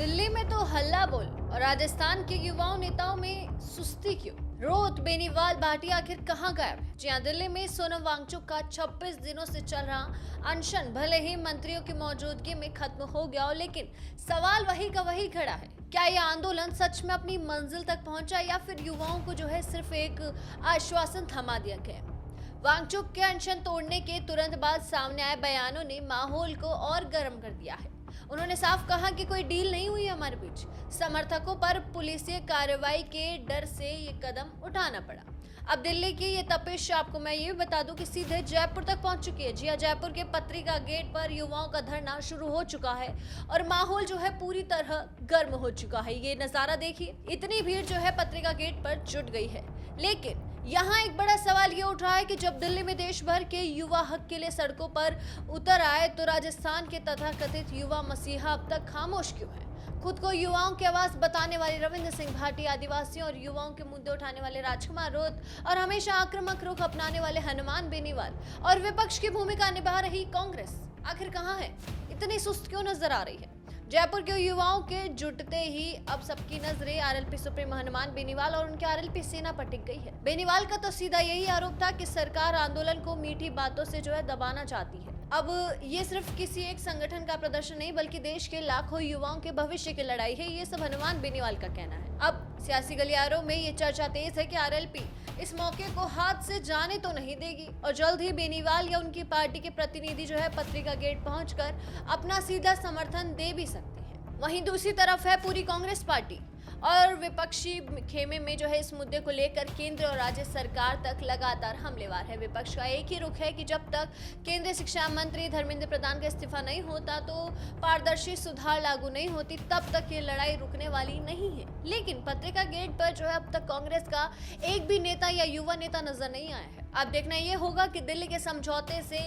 दिल्ली में तो हल्ला बोल और राजस्थान के युवाओं नेताओं में सुस्ती क्यों? रोहत, बेनीवाल, भाटिया आखिर कहाँ गायब है? जी हाँ, दिल्ली में सोनम वांगचुक का 26 दिनों से चल रहा अनशन भले ही मंत्रियों की मौजूदगी में खत्म हो गया हो, लेकिन सवाल वही का वही खड़ा है। क्या यह आंदोलन सच में अपनी मंजिल तक पहुंचा या फिर युवाओं को जो है सिर्फ एक आश्वासन थमा दिया गया? वांगचुक के अनशन तोड़ने के तुरंत बाद सामने आए बयानों ने माहौल को और गर्म कर दिया है। उन्होंने साफ कहा कि कोई डील नहीं हुई हमारे बीच। समर्थकों पर पुलिसिय कार्रवाई के डर से ये कदम उठाना पड़ा। अब दिल्ली की ये तपिश आपको मैं ये भी बता दूं कि सीधे जयपुर तक पहुंच चुकी है। जी हां, जयपुर के पत्रिका गेट पर युवाओं का धरना शुरू हो चुका है और माहौल जो है पूरी तरह गर्म हो चुका है। ये नजारा देखिए, इतनी भीड़ जो है पत्रिका गेट पर जुट गई है। लेकिन यहाँ एक बड़ा सवाल ये उठ रहा है कि जब दिल्ली में देश भर के युवा हक के लिए सड़कों पर उतर आए तो राजस्थान के तथाकथित युवा मसीहा अब तक खामोश क्यों है? खुद को युवाओं की आवाज बताने वाले रविंद्र सिंह भाटिया, आदिवासियों और युवाओं के मुद्दे उठाने वाले राजकुमार रोत और हमेशा आक्रामक रुख अपनाने वाले हनुमान बेनीवाल और विपक्ष की भूमिका निभा रही कांग्रेस आखिर कहाँ है? इतनी सुस्त क्यों नजर आ रही है? जयपुर के युवाओं के जुटते ही अब सबकी नजरें आरएलपी सुप्रीमो हनुमान बेनीवाल और उनके आरएलपी सेना पर टिक गई है। बेनीवाल का तो सीधा यही आरोप था कि सरकार आंदोलन को मीठी बातों से जो है दबाना चाहती है। अब ये सिर्फ किसी एक संगठन का प्रदर्शन नहीं बल्कि देश के लाखों युवाओं के भविष्य की लड़ाई है, ये सब हनुमान बेनीवाल का कहना है। अब सियासी गलियारों में ये चर्चा तेज है कि आरएलपी इस मौके को हाथ से जाने तो नहीं देगी और जल्द ही बेनीवाल या उनकी पार्टी के प्रतिनिधि जो है पत्रिका गेट पहुंचकर अपना सीधा समर्थन दे भी सकते हैं। वहीं दूसरी तरफ है पूरी कांग्रेस पार्टी और विपक्षी खेमे में जो है इस मुद्दे को लेकर केंद्र और राज्य सरकार तक लगातार हमलेवार है। विपक्ष का एक ही रुख है कि जब तक केंद्रीय शिक्षा मंत्री धर्मेंद्र प्रधान का इस्तीफा नहीं होता तो पारदर्शी सुधार लागू नहीं होती, तब तक ये लड़ाई रुकने वाली नहीं है। लेकिन पत्रिका गेट पर जो है अब तक कांग्रेस का एक भी नेता या युवा नेता नजर नहीं आया है। अब देखना ये होगा कि दिल्ली के समझौते से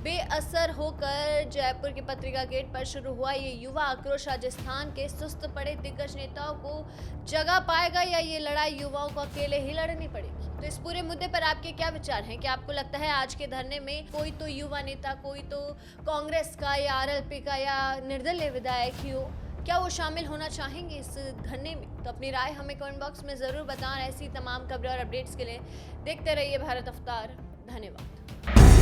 बेअसर होकर जयपुर की पत्रिका गेट पर शुरू हुआ ये युवा आक्रोश राजस्थान के सुस्त पड़े दिग्गज नेताओं को जगह पाएगा या ये लड़ाई युवाओं को अकेले ही लड़नी पड़ेगी। तो इस पूरे मुद्दे पर आपके क्या विचार हैं? क्या आपको लगता है आज के धरने में कोई तो युवा नेता, कोई तो कांग्रेस का या आरएलपी का या निर्दलीय विधायक ही हो, क्या वो शामिल होना चाहेंगे इस धरने में? तो अपनी राय हमें कमेंट बॉक्स में जरूर बताएं। ऐसी तमाम खबरें और अपडेट्स के लिए देखते रहिए भारत अवतार। धन्यवाद।